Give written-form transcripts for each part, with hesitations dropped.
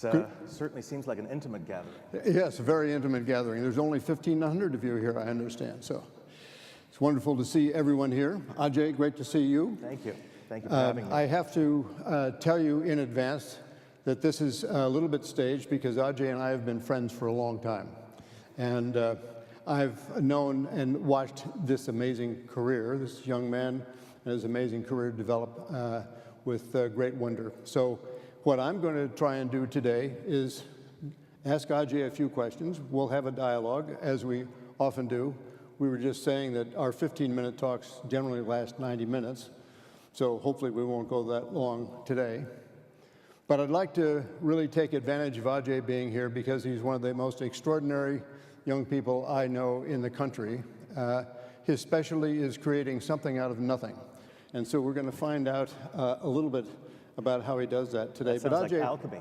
Certainly seems like an intimate gathering. Yes, a very intimate gathering. There's only 1,500 of you here, I understand. So it's wonderful to see everyone here. Ajay, great to see you. Thank you. Thank you for having me. I have to tell you in advance that this is a little bit staged because Ajay and I have been friends for a long time. And I've known and watched this amazing career, this young man and his amazing career develop with great wonder. So what I'm going to try and do today is ask Ajay a few questions. We'll have a dialogue, as we often do. We were just saying that our 15-minute talks generally last 90 minutes, so hopefully we won't go that long today. But I'd like to really take advantage of Ajay being here because he's one of the most extraordinary young people I know in the country. His specialty is creating something out of nothing. And so we're going to find out a little bit about how he does that today. That sounds like alchemy.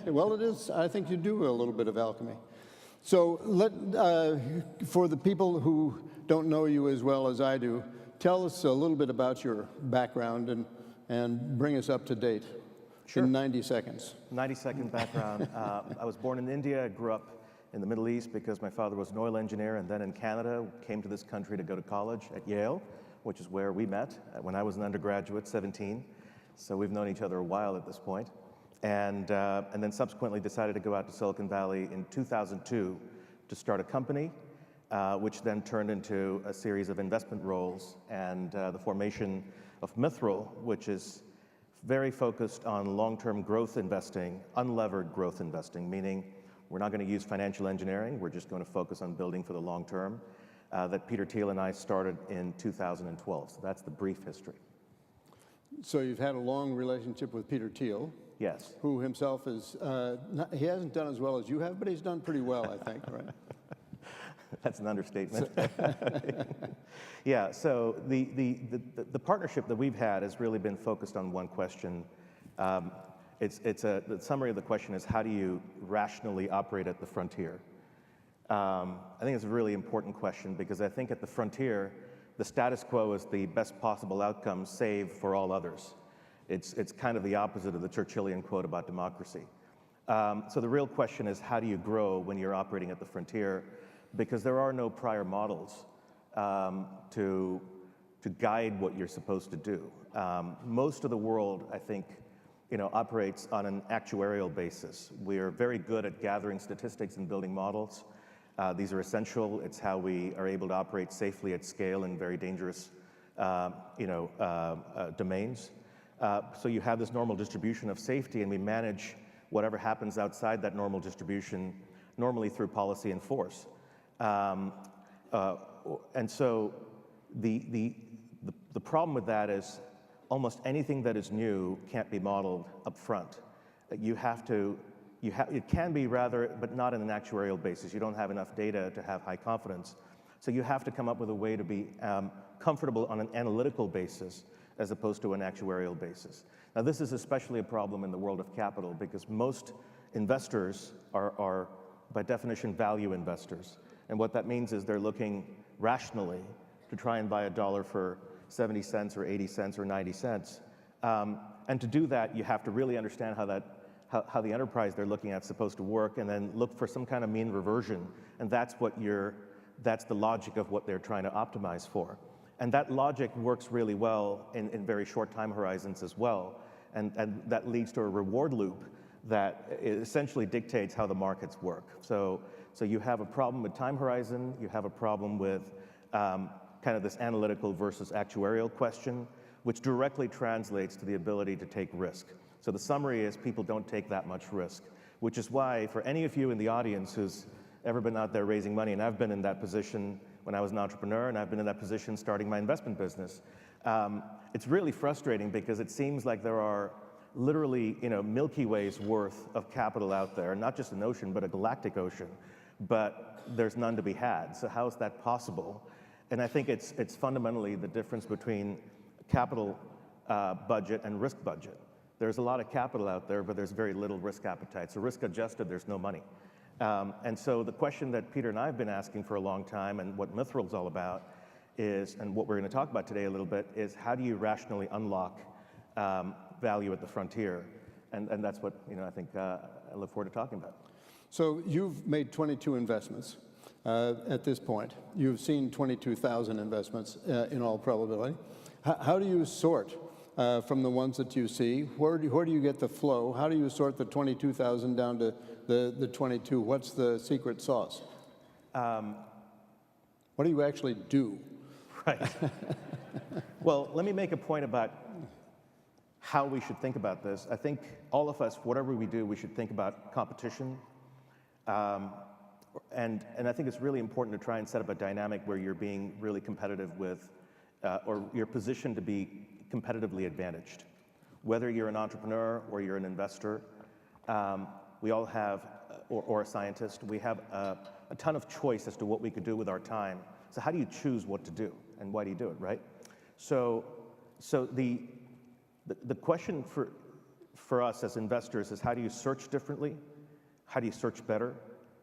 Well, it is. I think you do a little bit of alchemy. So for the people who don't know you as well as I do, tell us a little bit about your background and bring us up to date. Sure. In 90 seconds. 90-second background. I was born in India. I grew up in the Middle East because my father was an oil engineer, and then in Canada, came to this country to go to college at Yale, which is where we met when I was an undergraduate, 17. So we've known each other a while at this point. And then subsequently decided to go out to Silicon Valley in 2002 to start a company, which then turned into a series of investment roles and the formation of Mithril, which is very focused on long-term growth investing, unlevered growth investing, meaning we're not going to use financial engineering, we're just going to focus on building for the long term, that Peter Thiel and I started in 2012. So that's the brief history. So you've had a long relationship with Peter Thiel. Yes. Who himself is, he hasn't done as well as you have, but he's done pretty well, I think, right? That's an understatement. Yeah, so the partnership that we've had has really been focused on one question. The summary of the question is, how do you rationally operate at the frontier? I think it's a really important question because I think at the frontier, the status quo is the best possible outcome, save for all others. It's kind of the opposite of the Churchillian quote about democracy. So the real question is, how do you grow when you're operating at the frontier? Because there are no prior models to guide what you're supposed to do. Most of the world, I think, operates on an actuarial basis. We're very good at gathering statistics and building models. These are essential. It's how we are able to operate safely at scale in very dangerous, domains. So you have this normal distribution of safety, and we manage whatever happens outside that normal distribution, normally through policy and force. And so the problem with that is almost anything that is new can't be modeled up front. It can be rather, but not on an actuarial basis. You don't have enough data to have high confidence. So you have to come up with a way to be comfortable on an analytical basis as opposed to an actuarial basis. Now, this is especially a problem in the world of capital because most investors are by definition, value investors. And what that means is they're looking rationally to try and buy a dollar for 70 cents or 80 cents or 90 cents. And to do that, you have to really understand how the enterprise they're looking at is supposed to work, and then look for some kind of mean reversion. And that's the logic of what they're trying to optimize for. And that logic works really well in very short time horizons as well. And that leads to a reward loop that essentially dictates how the markets work. So you have a problem with time horizon, you have a problem with kind of this analytical versus actuarial question, which directly translates to the ability to take risk. So the summary is people don't take that much risk, which is why for any of you in the audience who's ever been out there raising money, and I've been in that position when I was an entrepreneur, and I've been in that position starting my investment business, it's really frustrating because it seems like there are literally, Milky Way's worth of capital out there, not just an ocean, but a galactic ocean, but there's none to be had. So how is that possible? And I think it's fundamentally the difference between capital budget and risk budget. There's a lot of capital out there, but there's very little risk appetite. So risk adjusted, there's no money. And so the question that Peter and I have been asking for a long time, and what Mithril's all about is, and what we're going to talk about today a little bit, is how do you rationally unlock value at the frontier? And that's what, I think I look forward to talking about. So you've made 22 investments at this point. You've seen 22,000 investments in all probability. How do you sort from the ones that you see? Where do you get the flow? How do you sort the 22,000 down to the 22? What's the secret sauce? What do you actually do? Right. Well, let me make a point about how we should think about this. I think all of us, whatever we do, we should think about competition. And I think it's really important to try and set up a dynamic where you're being really competitive with, or you're positioned to be competitively advantaged. Whether you're an entrepreneur or you're an investor, we all have, or a scientist, we have a ton of choice as to what we could do with our time. So how do you choose what to do, and why do you do it, right? So the question for us as investors is, how do you search differently? How do you search better?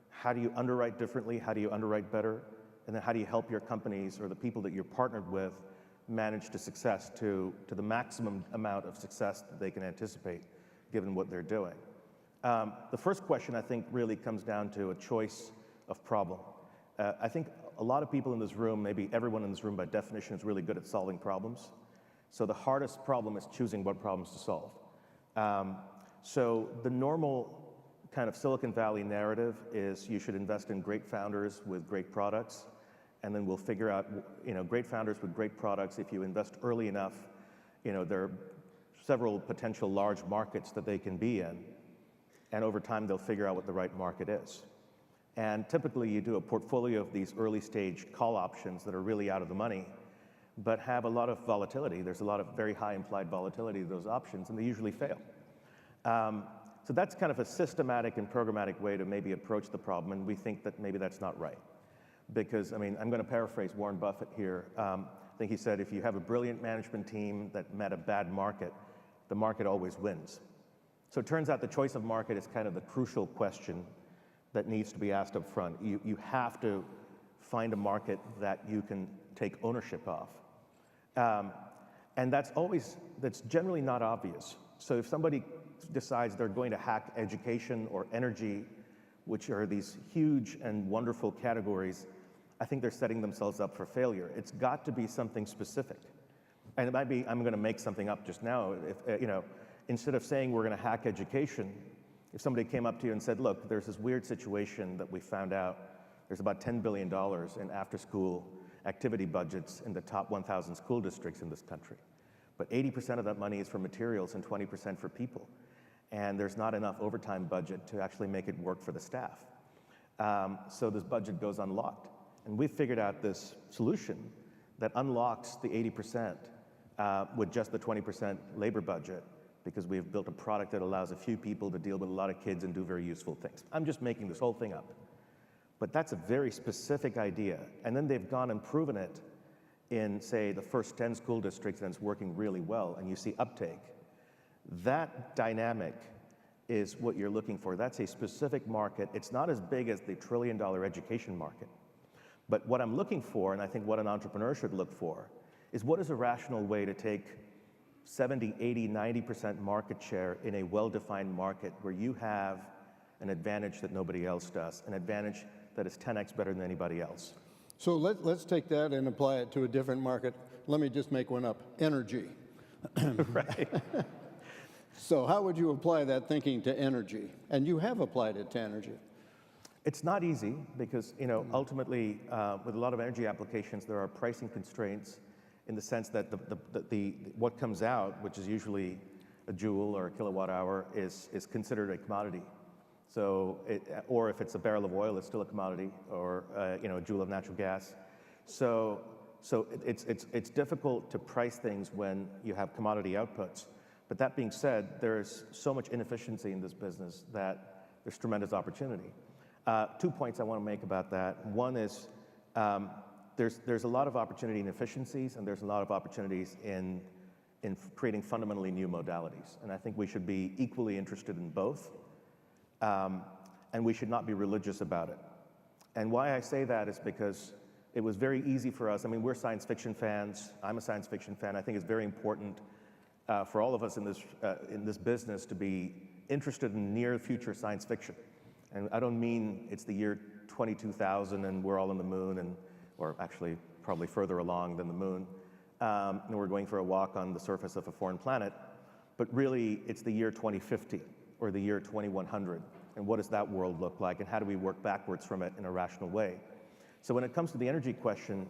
How do you underwrite differently? How do you underwrite better? And then how do you help your companies or the people that you're partnered with manage to success to the maximum amount of success that they can anticipate given what they're doing? The first question, I think, really comes down to a choice of problem. I think a lot of people in this room, maybe everyone in this room by definition, is really good at solving problems. So the hardest problem is choosing what problems to solve. So the normal kind of Silicon Valley narrative is you should invest in great founders with great products, and then we'll figure out, great founders with great products. If you invest early enough, there are several potential large markets that they can be in, and over time they'll figure out what the right market is. And typically you do a portfolio of these early stage call options that are really out of the money, but have a lot of volatility. There's a lot of very high implied volatility of those options, and they usually fail. So that's kind of a systematic and programmatic way to maybe approach the problem, and we think that maybe that's not right. Because, I'm going to paraphrase Warren Buffett here. I think he said, if you have a brilliant management team that met a bad market, the market always wins. So it turns out the choice of market is kind of the crucial question that needs to be asked up front. You have to find a market that you can take ownership of. And that's generally not obvious. So if somebody decides they're going to hack education or energy, which are these huge and wonderful categories, I think they're setting themselves up for failure. It's got to be something specific. And it might be, I'm going to make something up just now. If, instead of saying we're going to hack education, if somebody came up to you and said, look, there's this weird situation that we found out. There's about $10 billion in after-school activity budgets in the top 1,000 school districts in this country. But 80% of that money is for materials and 20% for people. And there's not enough overtime budget to actually make it work for the staff. So this budget goes unlocked. And we've figured out this solution that unlocks the 80% with just the 20% labor budget, because we've built a product that allows a few people to deal with a lot of kids and do very useful things. I'm just making this whole thing up. But that's a very specific idea. And then they've gone and proven it in, say, the first 10 school districts, and it's working really well, and you see uptake. That dynamic is what you're looking for. That's a specific market. It's not as big as the trillion-dollar education market. But what I'm looking for, and I think what an entrepreneur should look for, is what is a rational way to take 70, 80, 90% market share in a well-defined market where you have an advantage that nobody else does, an advantage that is 10x better than anybody else. So let's take that and apply it to a different market. Let me just make one up. Energy. Right. So how would you apply that thinking to energy? And you have applied it to energy. It's not easy because, ultimately, with a lot of energy applications, there are pricing constraints in the sense that what comes out, which is usually a joule or a kilowatt hour, is considered a commodity. So, or if it's a barrel of oil, it's still a commodity, or a joule of natural gas. So it's difficult to price things when you have commodity outputs. But that being said, there's so much inefficiency in this business that there's tremendous opportunity. 2 points I want to make about that. One is there's a lot of opportunity in efficiencies, and there's a lot of opportunities in creating fundamentally new modalities. And I think we should be equally interested in both, and we should not be religious about it. And why I say that is because it was very easy for us. We're science fiction fans. I'm a science fiction fan. I think it's very important for all of us in this business to be interested in near future science fiction. And I don't mean it's the year 22,000 and we're all on the moon, or actually probably further along than the moon, and we're going for a walk on the surface of a foreign planet, but really it's the year 2050 or the year 2100, and what does that world look like, and how do we work backwards from it in a rational way? So when it comes to the energy question,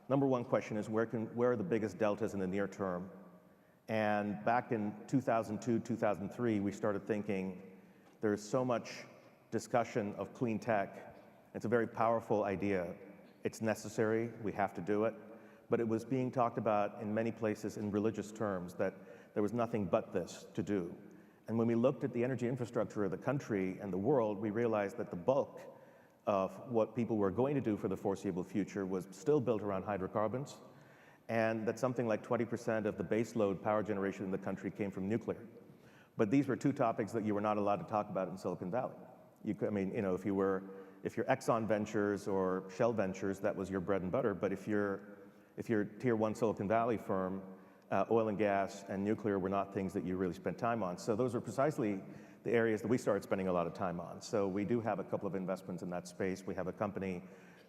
number one question is where are the biggest deltas in the near term? And back in 2002, 2003, we started thinking there's so much discussion of clean tech. It's a very powerful idea. It's necessary, we have to do it, but it was being talked about in many places in religious terms that there was nothing but this to do. And when we looked at the energy infrastructure of the country and the world, we realized that the bulk of what people were going to do for the foreseeable future was still built around hydrocarbons, and that something like 20% of the baseload power generation in the country came from nuclear. But these were two topics that you were not allowed to talk about in Silicon Valley. If you're Exxon Ventures or Shell Ventures, that was your bread and butter. But if you're tier one Silicon Valley firm, oil and gas and nuclear were not things that you really spent time on. So those are precisely the areas that we started spending a lot of time on. So we do have a couple of investments in that space. We have a company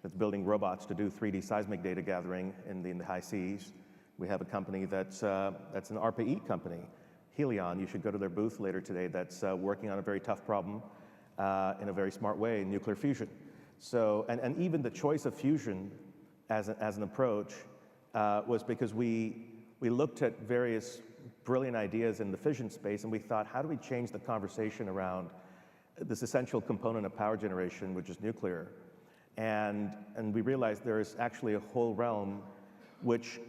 that's building robots to do 3D seismic data gathering in the high seas. We have a company that's an ARPA-E company, Helion. You should go to their booth later today. That's working on a very tough problem in a very smart way, nuclear fusion. So, and even the choice of fusion as an approach was because we looked at various brilliant ideas in the fission space, and we thought, how do we change the conversation around this essential component of power generation, which is nuclear? And we realized there is actually a whole realm which,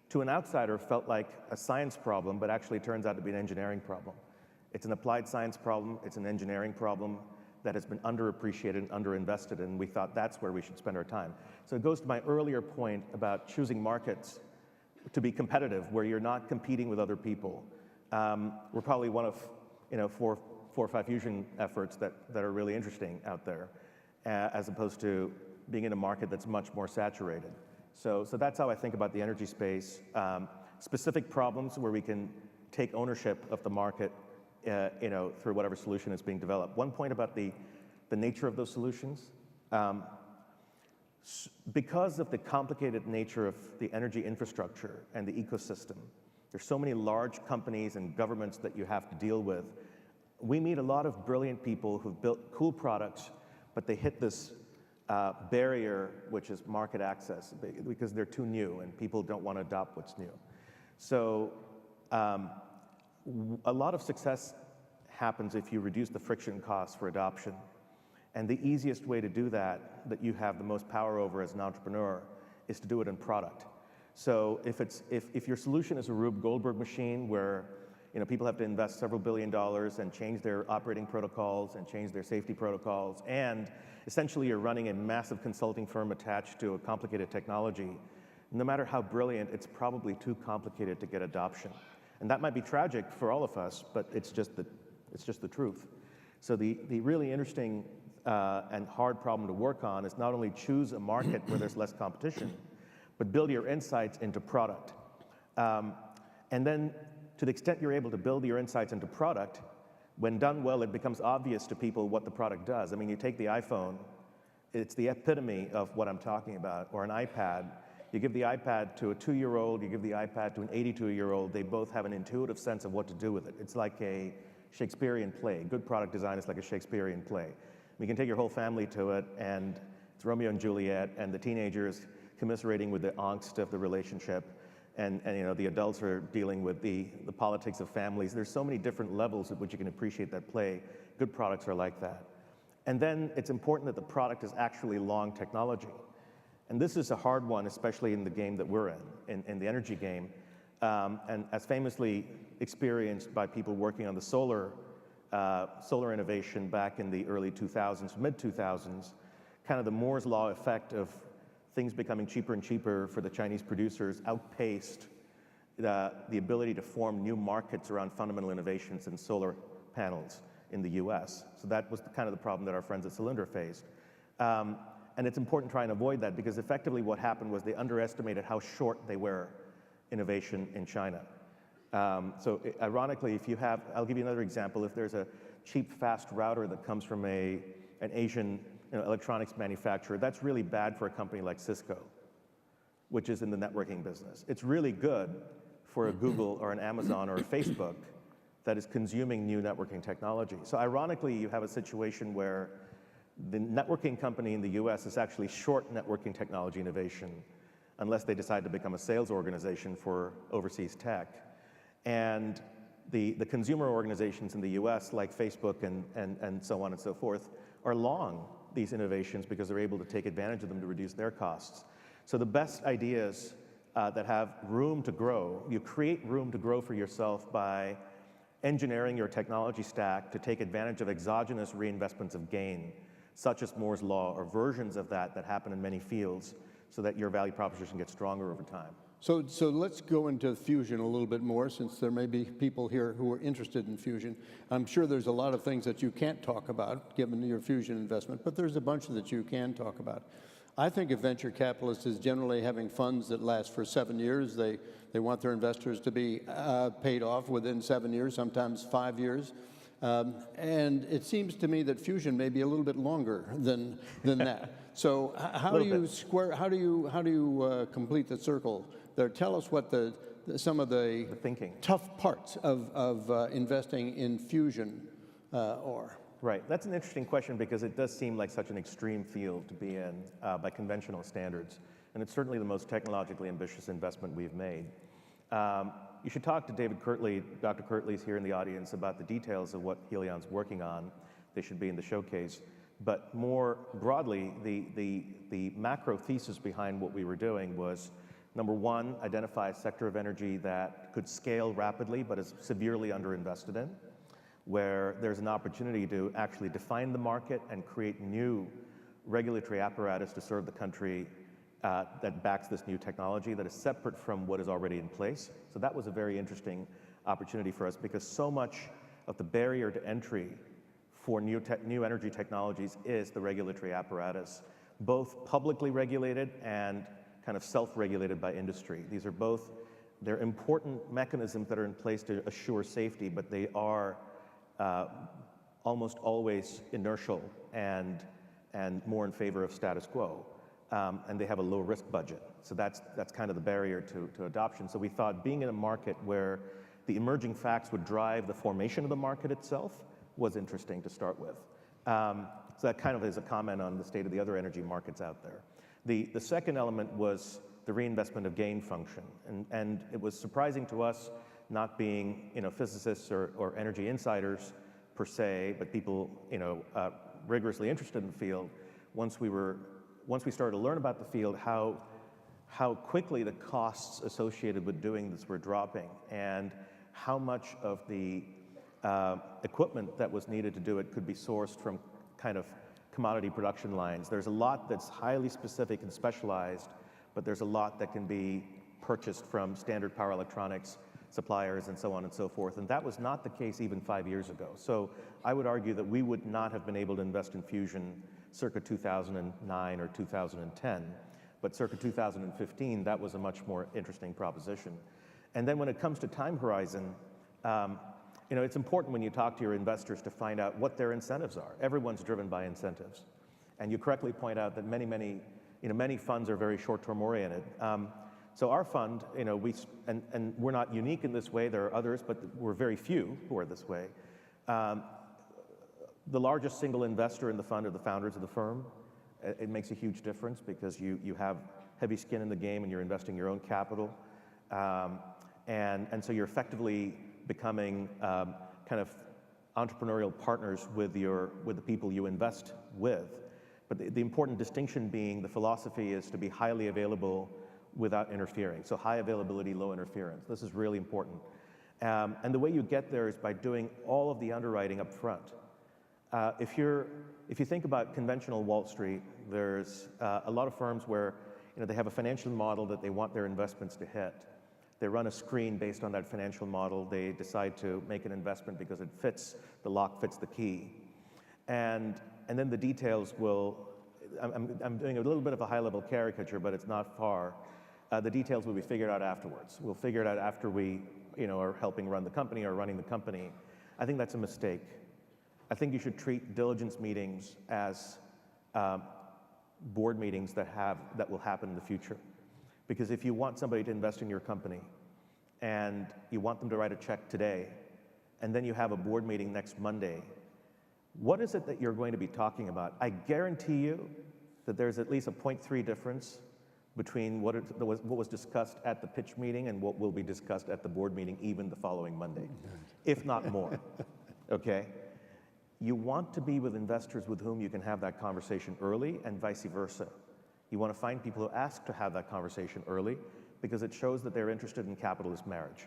to an outsider, felt like a science problem, but actually turns out to be an engineering problem. It's an applied science problem, it's an engineering problem that has been underappreciated and underinvested in, and we thought that's where we should spend our time. So it goes to my earlier point about choosing markets to be competitive, where you're not competing with other people. We're probably one of four or five fusion efforts that are really interesting out there, as opposed to being in a market that's much more saturated. So that's how I think about the energy space. Specific problems where we can take ownership of the market through whatever solution is being developed. One point about the nature of those solutions. Because of the complicated nature of the energy infrastructure and the ecosystem, there's so many large companies and governments that you have to deal with. We meet a lot of brilliant people who've built cool products, but they hit this barrier, which is market access, because they're too new and people don't want to adopt what's new. So a lot of success happens if you reduce the friction costs for adoption. And the easiest way to do that you have the most power over as an entrepreneur, is to do it in product. So if your solution is a Rube Goldberg machine where people have to invest several $1 billion and change their operating protocols and change their safety protocols, and essentially you're running a massive consulting firm attached to a complicated technology, no matter how brilliant, it's probably too complicated to get adoption. And that might be tragic for all of us, but it's just the truth. So the really interesting and hard problem to work on is not only choose a market where there's less competition, but build your insights into product. And then to the extent you're able to build your insights into product, when done well, it becomes obvious to people what the product does. I mean, you take the iPhone, it's the epitome of what I'm talking about, or an iPad. You give the iPad to a 2-year-old, you give the iPad to an 82-year-old, they both have an intuitive sense of what to do with it. It's like a Shakespearean play. Good product design is like a Shakespearean play. You can take your whole family to it, and it's Romeo and Juliet, and the teenagers commiserating with the angst of the relationship, and the adults are dealing with the politics of families. There's so many different levels at which you can appreciate that play. Good products are like that. And then it's important that the product is actually long technology. And this is a hard one, especially in the game that we're in the energy game. And as famously experienced by people working on the solar innovation back in the early 2000s, mid-2000s, kind of the Moore's Law effect of things becoming cheaper and cheaper for the Chinese producers outpaced the ability to form new markets around fundamental innovations in solar panels in the US. So that was kind of the problem that our friends at Cylinder faced. And it's important to try and avoid that, because effectively what happened was they underestimated how short they were innovation in China. Ironically, if you have, I'll give you another example. If there's a cheap, fast router that comes from an Asian electronics manufacturer, that's really bad for a company like Cisco, which is in the networking business. It's really good for a Google or an Amazon or a Facebook that is consuming new networking technology. So ironically, you have a situation where the networking company in the US is actually short networking technology innovation, unless they decide to become a sales organization for overseas tech. And the consumer organizations in the US, like Facebook and so on and so forth, are long these innovations because they're able to take advantage of them to reduce their costs. So the best ideas that have room to grow, you create room to grow for yourself by engineering your technology stack to take advantage of exogenous reinvestments of gain, such as Moore's Law or versions of that happen in many fields, so that your value proposition gets stronger over time. So let's go into fusion a little bit more, since there may be people here who are interested in fusion. I'm sure there's a lot of things that you can't talk about, given your fusion investment, but there's a bunch that you can talk about. I think a venture capitalist is generally having funds that last for 7 years. They want their investors to be paid off within 7 years, sometimes 5 years. And it seems to me that fusion may be a little bit longer than that. So how do you complete the circle there? Tell us what some of the thinking, tough parts of investing in fusion are. Right, that's an interesting question because it does seem like such an extreme field to be in by conventional standards. And it's certainly the most technologically ambitious investment we've made. You should talk to David Kirtley. Dr. Kirtley's here in the audience about the details of what Helion's working on. They should be in the showcase. But more broadly, the macro thesis behind what we were doing was, number one, identify a sector of energy that could scale rapidly but is severely underinvested in, where there's an opportunity to actually define the market and create new regulatory apparatus to serve the country that backs this new technology that is separate from what is already in place. So that was a very interesting opportunity for us because so much of the barrier to entry for new energy technologies is the regulatory apparatus, both publicly regulated and kind of self-regulated by industry. These are they're important mechanisms that are in place to assure safety, but they are almost always inertial and more in favor of status quo. And they have a low risk budget. So that's kind of the barrier to adoption. So we thought being in a market where the emerging facts would drive the formation of the market itself was interesting to start with. So that kind of is a comment on the state of the other energy markets out there. The second element was the reinvestment of gain function. And it was surprising to us, not being physicists or energy insiders per se, but people rigorously interested in the field. Once we started to learn about the field, how quickly the costs associated with doing this were dropping, and how much of the equipment that was needed to do it could be sourced from kind of commodity production lines. There's a lot that's highly specific and specialized, but there's a lot that can be purchased from standard power electronics suppliers and so on and so forth. And that was not the case even 5 years ago. So I would argue that we would not have been able to invest in fusion circa 2009 or 2010. But circa 2015, that was a much more interesting proposition. And then when it comes to time horizon, it's important when you talk to your investors to find out what their incentives are. Everyone's driven by incentives. And you correctly point out that many funds are very short-term oriented. So our fund, and we're not unique in this way, there are others, but we're very few who are this way. The largest single investor in the fund are the founders of the firm. It makes a huge difference because you have heavy skin in the game and you're investing your own capital. And so you're effectively becoming kind of entrepreneurial partners with the people you invest with. But the important distinction being the philosophy is to be highly available without interfering. So high availability, low interference. This is really important. And the way you get there is by doing all of the underwriting up front. If you think about conventional Wall Street, there's a lot of firms where they have a financial model that they want their investments to hit. They run a screen based on that financial model. They decide to make an investment because it fits, the lock fits the key. And then the details will, I'm doing a little bit of a high-level caricature, but it's not far. The details will be figured out afterwards. We'll figure it out after we are helping run the company or running the company. I think that's a mistake. I think you should treat diligence meetings as board meetings that will happen in the future. Because if you want somebody to invest in your company and you want them to write a check today, and then you have a board meeting next Monday, what is it that you're going to be talking about? I guarantee you that there's at least a 0.3 difference between what was discussed at the pitch meeting and what will be discussed at the board meeting even the following Monday, if not more, okay? You want to be with investors with whom you can have that conversation early and vice versa. You want to find people who ask to have that conversation early because it shows that they're interested in capitalist marriage.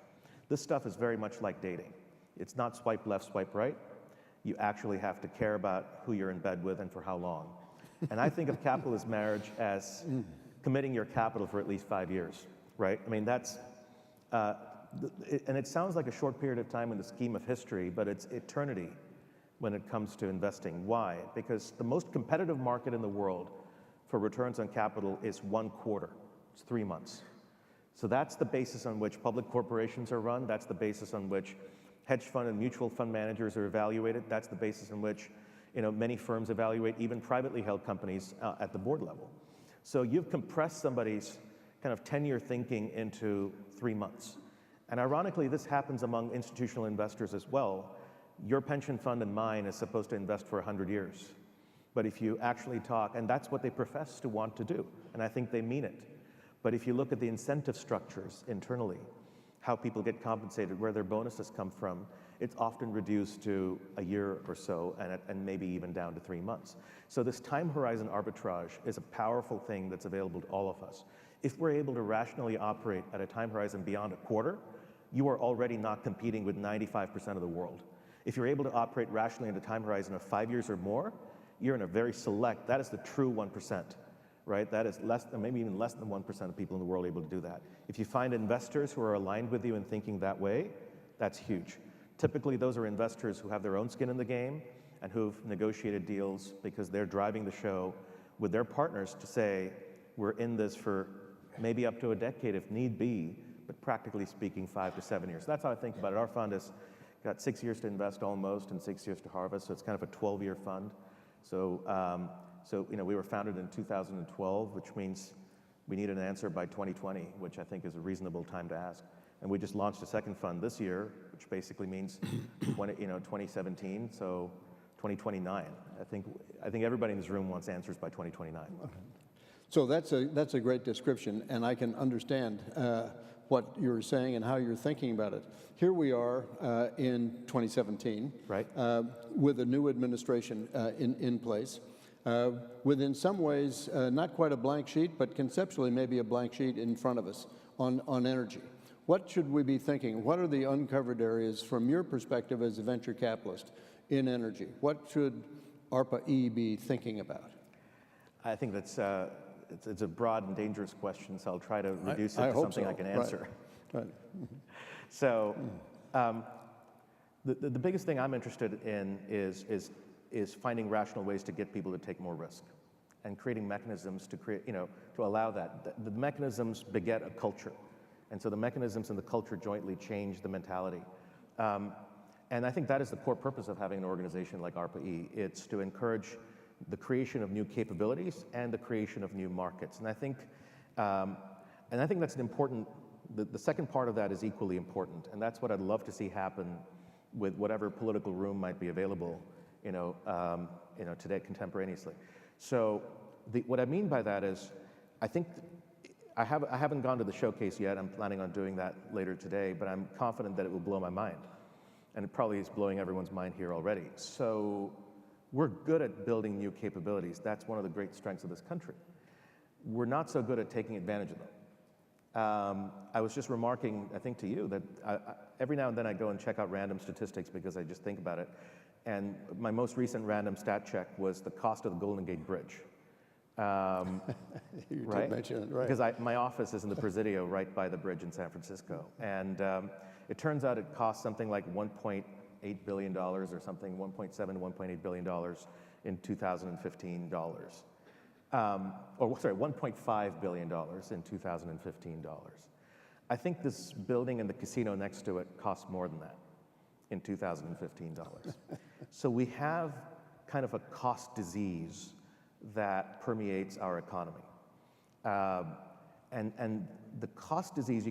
This stuff is very much like dating. It's not swipe left, swipe right. You actually have to care about who you're in bed with and for how long. And I think of capitalist marriage as committing your capital for at least 5 years, right? I mean, that's, and it sounds like a short period of time in the scheme of history, but it's eternity when it comes to investing. Why? Because the most competitive market in the world for returns on capital is 1 quarter. It's 3 months. So that's the basis on which public corporations are run. That's the basis on which hedge fund and mutual fund managers are evaluated. That's the basis on which many firms evaluate even privately held companies at the board level. So you've compressed somebody's kind of 10-year thinking into 3 months. And ironically, this happens among institutional investors as well. Your pension fund and mine is supposed to invest for 100 years. But if you actually talk, and that's what they profess to want to do, and I think they mean it. But if you look at the incentive structures internally, how people get compensated, where their bonuses come from, it's often reduced to a year or so, and maybe even down to 3 months. So this time horizon arbitrage is a powerful thing that's available to all of us. If we're able to rationally operate at a time horizon beyond a quarter, you are already not competing with 95% of the world. If you're able to operate rationally in a time horizon of 5 years or more, you're in a very select, that is the true 1%, right? That is less than, maybe even less than 1% of people in the world able to do that. If you find investors who are aligned with you in thinking that way, that's huge. Typically, those are investors who have their own skin in the game and who've negotiated deals because they're driving the show with their partners to say, we're in this for maybe up to a decade if need be, but practically speaking, 5 to 7 years. That's how I think about it. Our fund has got 6 years to invest almost and 6 years to harvest, so it's kind of a 12-year fund. So, we were founded in 2012, which means we need an answer by 2020, which I think is a reasonable time to ask. And we just launched a second fund this year, which basically means 2017, so 2029. I think everybody in this room wants answers by 2029. So that's a great description, and I can understand what you're saying and how you're thinking about it. Here we are in 2017, right? With a new administration in place, with in some ways not quite a blank sheet, but conceptually maybe a blank sheet in front of us on energy. What should we be thinking? What are the uncovered areas from your perspective as a venture capitalist in energy? What should ARPA-E be thinking about? I think that's it's a broad and dangerous question, so I'll try to reduce it to something I can answer. Right. So the biggest thing I'm interested in is finding rational ways to get people to take more risk and creating mechanisms to create, to allow that. The mechanisms beget a culture. And so the mechanisms and the culture jointly change the mentality. And I think that is the core purpose of having an organization like ARPA-E. It's to encourage the creation of new capabilities and the creation of new markets. And I think that's an important, the second part of that is equally important. And that's what I'd love to see happen with whatever political room might be available, today contemporaneously. So what I mean by that is, I think I haven't gone to the showcase yet. I'm planning on doing that later today, but I'm confident that it will blow my mind. And it probably is blowing everyone's mind here already. So we're good at building new capabilities. That's one of the great strengths of this country. We're not so good at taking advantage of them. I was just remarking, I think to you, that every now and then I go and check out random statistics because I just think about it. And my most recent random stat check was the cost of the Golden Gate Bridge. You right? did mention it, right. Because my office is in the Presidio right by the bridge in San Francisco. And it turns out it cost something like $1.8 billion or something, 1.7 to $1.8 billion in 2015 dollars. $1.5 billion in 2015 dollars. I think this building and the casino next to it cost more than that in 2015 dollars. So we have kind of a cost disease that permeates our economy. And the cost disease,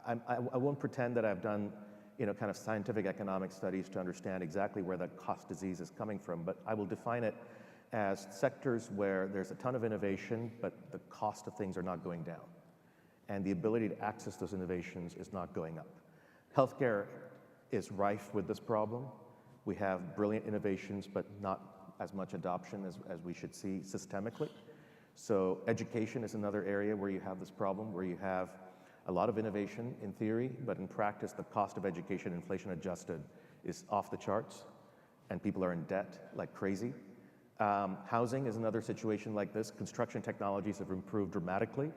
I won't pretend that I've done, kind of scientific economic studies to understand exactly where that cost disease is coming from, but I will define it as sectors where there's a ton of innovation, but the cost of things are not going down. And the ability to access those innovations is not going up. Healthcare is rife with this problem. We have brilliant innovations, but not as much adoption as we should see systemically. So education is another area where you have this problem, where you have a lot of innovation in theory, but in practice, the cost of education, inflation adjusted, is off the charts, and people are in debt like crazy. Housing is another situation like this. Construction technologies have improved dramatically.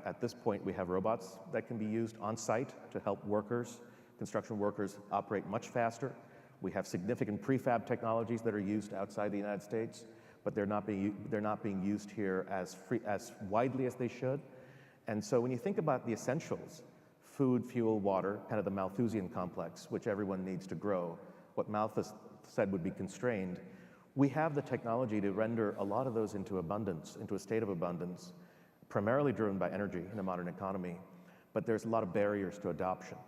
At this point, we have robots that can be used on site to help construction workers operate much faster. We have significant prefab technologies that are used outside the United States, but they're not being used here as widely as they should. And so when you think about the essentials, food, fuel, water, kind of the Malthusian complex, which everyone needs to grow, what Malthus said would be constrained, we have the technology to render a lot of those into abundance, into a state of abundance, primarily driven by energy in a modern economy, but there's a lot of barriers to adoption.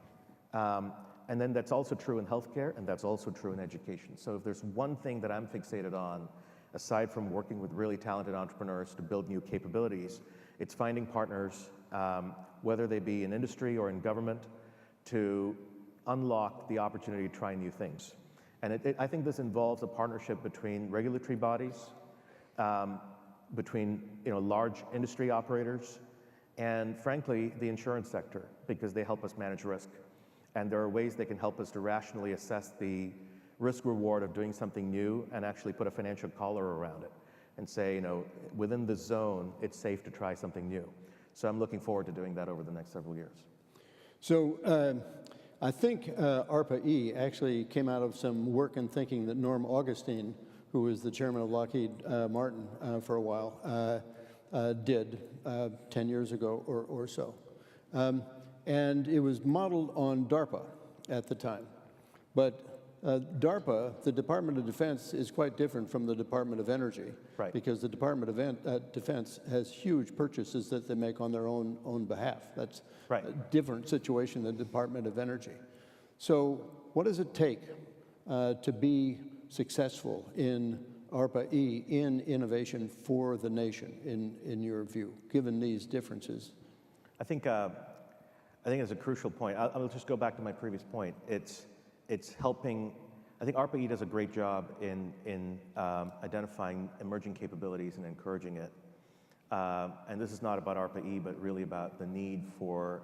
And then that's also true in healthcare, and that's also true in education. So if there's one thing that I'm fixated on, aside from working with really talented entrepreneurs to build new capabilities, it's finding partners, whether they be in industry or in government, to unlock the opportunity to try new things. And I think this involves a partnership between regulatory bodies, between large industry operators, and frankly, the insurance sector, because they help us manage risk. And there are ways they can help us to rationally assess the risk reward of doing something new and actually put a financial collar around it and say, within the zone, it's safe to try something new. So I'm looking forward to doing that over the next several years. So I think ARPA-E actually came out of some work and thinking that Norm Augustine, who was the chairman of Lockheed Martin for a while, did 10 years ago or so. And it was modeled on DARPA at the time. But DARPA, the Department of Defense, is quite different from the Department of Energy. Right. Because the Department of Defense has huge purchases that they make on their own behalf. That's right. A different situation than the Department of Energy. So what does it take to be successful in ARPA-E, in innovation for the nation, in your view, given these differences? I think it's a crucial point. I'll just go back to my previous point. It's helping. I think ARPA-E does a great job in identifying emerging capabilities and encouraging it. And this is not about ARPA-E, but really about the need for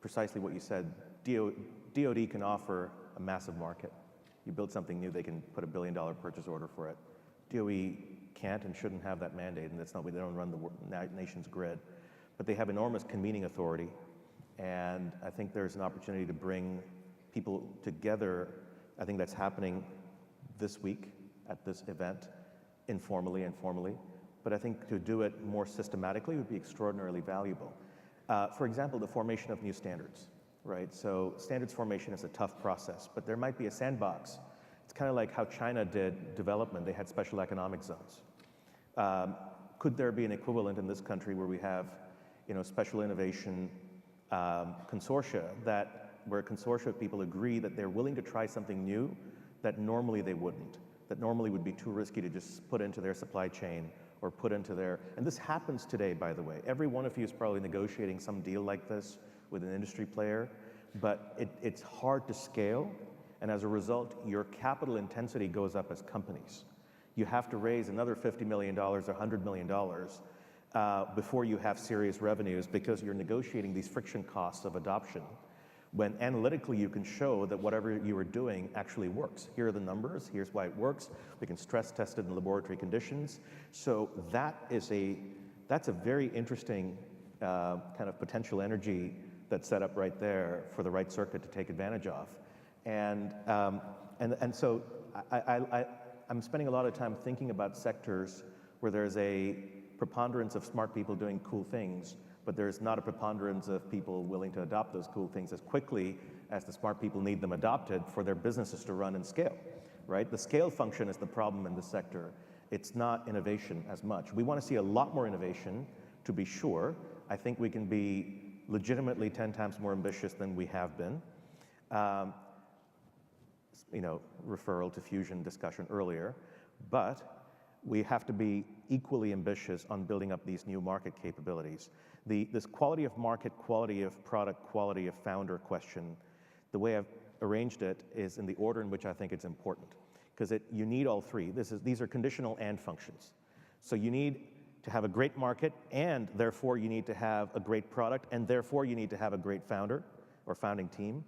precisely what you said. DoD can offer a massive market. You build something new, they can put $1 billion purchase order for it. DOE can't and shouldn't have that mandate, and that's not why they don't run the nation's grid. But they have enormous convening authority, and I think there's an opportunity to bring people together. I think that's happening this week at this event, informally and formally. But I think to do it more systematically would be extraordinarily valuable. For example, the formation of new standards, right? So standards formation is a tough process, but there might be a sandbox. It's kind of like how China did development. They had special economic zones. Could there be an equivalent in this country where we have, special innovation consortia where consortia of people agree that they're willing to try something new that normally they wouldn't, that normally would be too risky to just put into their supply chain or put into their, and this happens today, by the way. Every one of you is probably negotiating some deal like this with an industry player, but it's hard to scale, and as a result, your capital intensity goes up as companies. You have to raise another $50 million or $100 million before you have serious revenues, because you're negotiating these friction costs of adoption, when analytically you can show that whatever you are doing actually works. Here are the numbers, here's why it works. We can stress test it in laboratory conditions. So that's a very interesting kind of potential energy that's set up right there for the right circuit to take advantage of. And so I'm spending a lot of time thinking about sectors where there's a preponderance of smart people doing cool things, but there's not a preponderance of people willing to adopt those cool things as quickly as the smart people need them adopted for their businesses to run and scale, right? The scale function is the problem in this sector. It's not innovation as much. We want to see a lot more innovation, to be sure. I think we can be legitimately 10 times more ambitious than we have been. Referral to fusion discussion earlier, but we have to be equally ambitious on building up these new market capabilities. This quality of market, quality of product, quality of founder question, the way I've arranged it is in the order in which I think it's important, because you need all three. These are conditional and functions. So you need to have a great market, and therefore you need to have a great product, and therefore you need to have a great founder or founding team.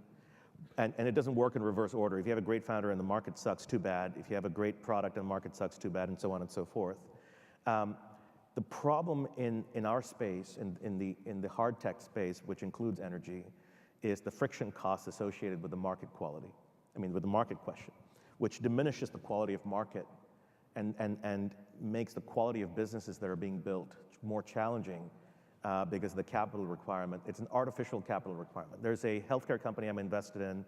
And it doesn't work in reverse order. If you have a great founder and the market sucks, too bad. If you have a great product and the market sucks, too bad, and so on and so forth. The problem in our space, in the hard tech space, which includes energy, is the friction costs associated with the market quality. With the market question, which diminishes the quality of market and makes the quality of businesses that are being built more challenging because of the capital requirement. It's an artificial capital requirement. There's a healthcare company I'm invested in,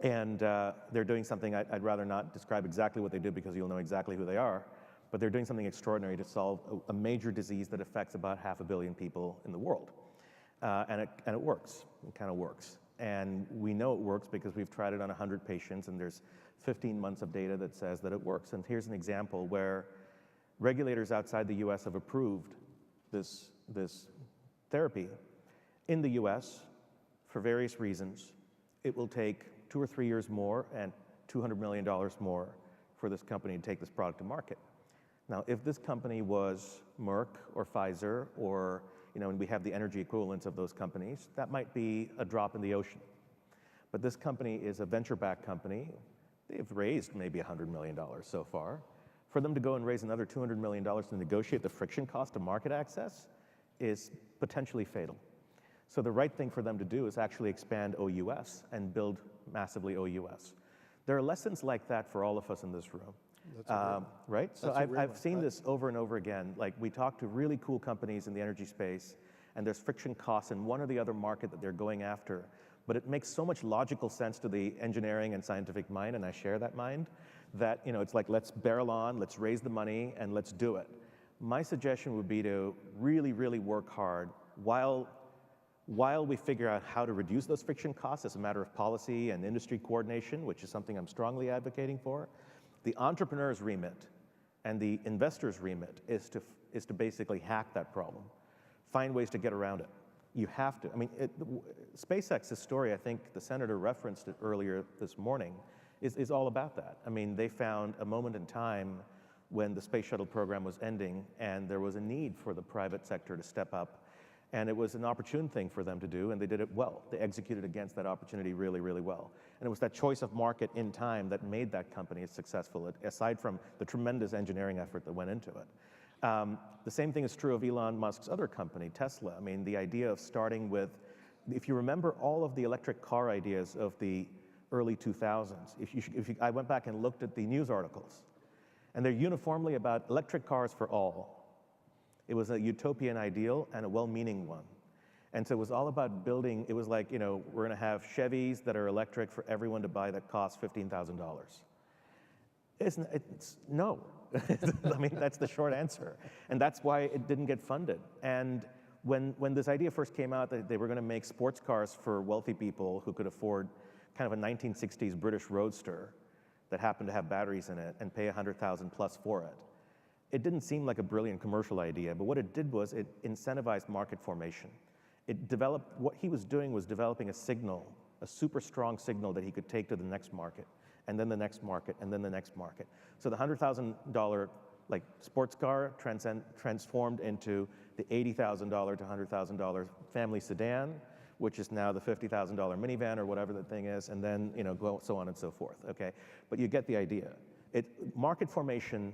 and they're doing something I'd rather not describe exactly what they do because you'll know exactly who they are, but they're doing something extraordinary to solve a major disease that affects about 500 million people in the world. And it works. It kind of works. And we know it works because we've tried it on 100 patients, and there's 15 months of data that says that it works. And here's an example where regulators outside the US have approved this therapy. In the US, for various reasons, it will take 2 or 3 years more and $200 million more for this company to take this product to market. Now, if this company was Merck or Pfizer or, and we have the energy equivalents of those companies, that might be a drop in the ocean. But this company is a venture-backed company. They've raised maybe $100 million so far. For them to go and raise another $200 million to negotiate the friction cost of market access is potentially fatal. So the right thing for them to do is actually expand OUS and build massively OUS. There are lessons like that for all of us in this room. Right? So I've seen this over and over again. Like, we talk to really cool companies in the energy space, and there's friction costs in one or the other market that they're going after. But it makes so much logical sense to the engineering and scientific mind, and I share that mind, that it's like, let's barrel on, let's raise the money, and let's do it. My suggestion would be to really, really work hard while we figure out how to reduce those friction costs as a matter of policy and industry coordination, which is something I'm strongly advocating for. The entrepreneur's remit and the investor's remit is to basically hack that problem, find ways to get around it. You have to. SpaceX's story, I think the senator referenced it earlier this morning, is all about that. They found a moment in time when the space shuttle program was ending, and there was a need for the private sector to step up, and it was an opportune thing for them to do, and they did it well. They executed against that opportunity really, really well. And it was that choice of market in time that made that company successful, aside from the tremendous engineering effort that went into it. The same thing is true of Elon Musk's other company, Tesla. The idea of starting with, if you remember all of the electric car ideas of the early 2000s, I went back and looked at the news articles, and they're uniformly about electric cars for all. It was a utopian ideal and a well-meaning one. And so it was all about building, it was like, we're going to have Chevys that are electric for everyone to buy that cost $15,000. It's no. That's the short answer. And that's why it didn't get funded. And when this idea first came out that they were going to make sports cars for wealthy people who could afford kind of a 1960s British roadster that happened to have batteries in it and pay $100,000 plus for it, it didn't seem like a brilliant commercial idea. But what it did was it incentivized market formation. What he was doing was developing a signal, a super strong signal that he could take to the next market, and then the next market, and then the next market. So the $100,000 sports car transformed into the $80,000 to $100,000 family sedan, which is now the $50,000 minivan or whatever the thing is, and then so on and so forth. Okay, but you get the idea. Market formation.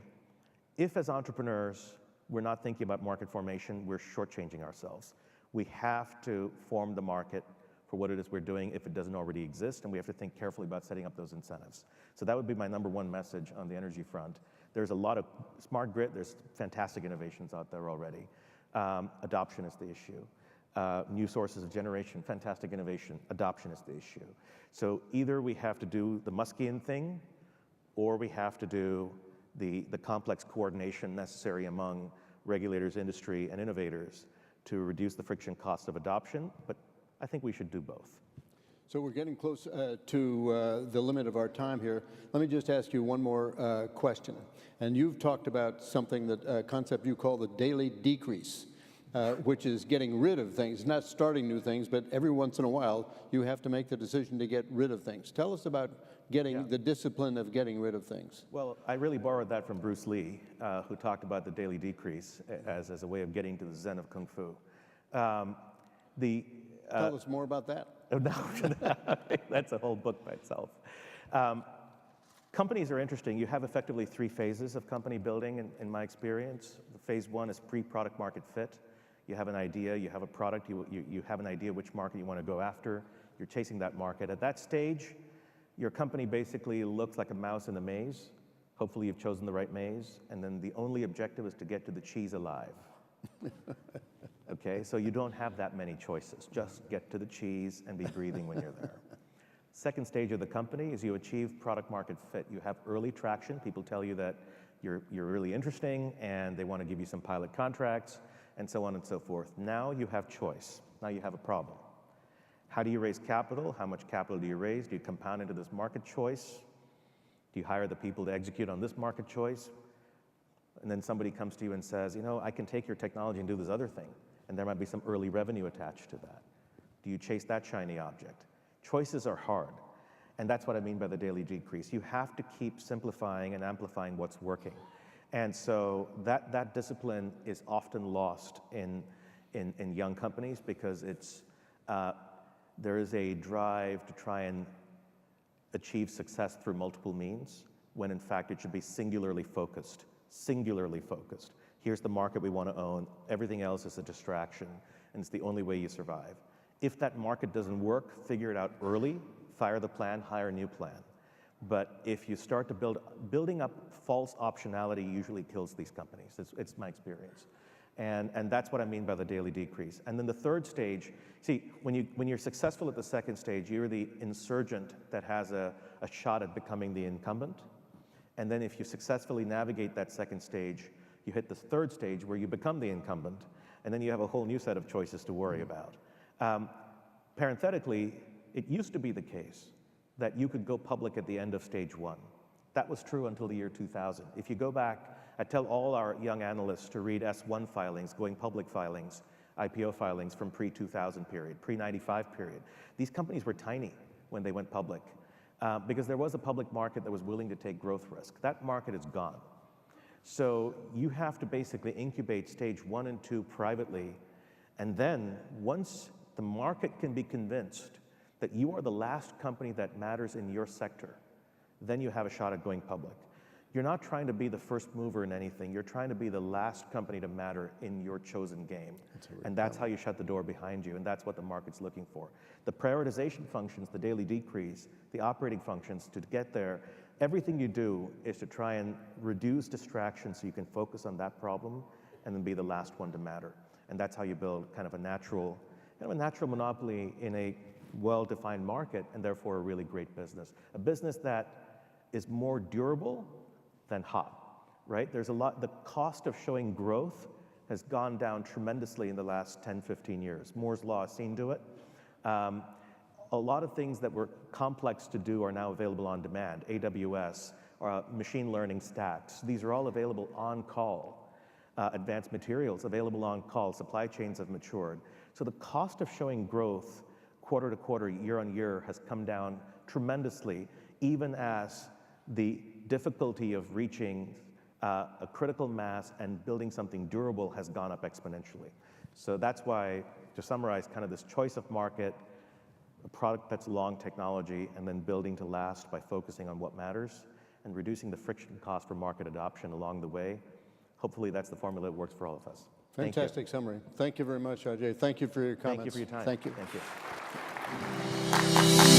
If as entrepreneurs we're not thinking about market formation, we're shortchanging ourselves. We have to form the market for what it is we're doing if it doesn't already exist, and we have to think carefully about setting up those incentives. So that would be my number one message on the energy front. There's a lot of smart grid, there's fantastic innovations out there already. adoption is the issue. New sources of generation, fantastic innovation, adoption is the issue. So either we have to do the Muskian thing, or we have to do the complex coordination necessary among regulators, industry, and innovators to reduce the friction cost of adoption, but I think we should do both. So we're getting close to the limit of our time here. Let me just ask you one more question. And you've talked about something, that a concept you call the daily decrease, which is getting rid of things, not starting new things, but every once in a while you have to make the decision to get rid of things. Tell us about getting the discipline of getting rid of things. Well, I really borrowed that from Bruce Lee, who talked about the daily decrease as a way of getting to the Zen of Kung Fu. Tell us more about that. No, that's a whole book by itself. Companies are interesting. You have effectively 3 phases of company building in my experience. Phase 1 is pre-product market fit. You have an idea, you have a product, you have an idea which market you want to go after. You're chasing that market. At that stage, your company basically looks like a mouse in a maze. Hopefully you've chosen the right maze. And then the only objective is to get to the cheese alive. Okay, so you don't have that many choices. Just get to the cheese and be breathing when you're there. Second stage of the company is you achieve product market fit. You have early traction. People tell you that you're really interesting and they want to give you some pilot contracts and so on and so forth. Now you have choice. Now you have a problem. How do you raise capital? How much capital do you raise? Do you compound into this market choice? Do you hire the people to execute on this market choice? And then somebody comes to you and says, you know, I can take your technology and do this other thing, and there might be some early revenue attached to that. Do you chase that shiny object? Choices are hard, and that's what I mean by the daily decrease. You have to keep simplifying and amplifying what's working. And so that discipline is often lost in young companies because there is a drive to try and achieve success through multiple means, when in fact it should be singularly focused. Singularly focused. Here's the market we want to own. Everything else is a distraction, and it's the only way you survive. If that market doesn't work, figure it out early, fire the plan, hire a new plan. But if you start to building up false optionality usually kills these companies. It's my experience. And that's what I mean by the daily decrease. And then the third stage, see, when you're successful at the second stage, you're the insurgent that has a shot at becoming the incumbent. And then if you successfully navigate that second stage, you hit the third stage where you become the incumbent, and then you have a whole new set of choices to worry about. Parenthetically, it used to be the case that you could go public at the end of stage 1. That was true until the year 2000. If you go back, I tell all our young analysts to read S1 filings, going public filings, IPO filings from pre-2000 period, pre-95 period. These companies were tiny when they went public because there was a public market that was willing to take growth risk. That market is gone. So you have to basically incubate stage 1 and 2 privately, and then once the market can be convinced that you are the last company that matters in your sector, then you have a shot at going public. You're not trying to be the first mover in anything. You're trying to be the last company to matter in your chosen game. And that's how you shut the door behind you, and that's what the market's looking for. The prioritization functions, the daily decrease, the operating functions, to get there, everything you do is to try and reduce distraction so you can focus on that problem and then be the last one to matter. And that's how you build kind of a natural monopoly in a well-defined market, and therefore a really great business. A business that is more durable than hot, right? The cost of showing growth has gone down tremendously in the last 10, 15 years. Moore's Law has seen to it. A lot of things that were complex to do are now available on demand. AWS, machine learning stacks, these are all available on call. Advanced materials available on call. Supply chains have matured. So the cost of showing growth quarter to quarter, year on year, has come down tremendously, even as the difficulty of reaching a critical mass and building something durable has gone up exponentially. So that's why, to summarize, kind of this choice of market, a product that's long technology, and then building to last by focusing on what matters and reducing the friction cost for market adoption along the way. Hopefully that's the formula that works for all of us. Fantastic summary. Thank you very much, Ajay. Thank you for your comments. Thank you for your time. Thank you. Thank you.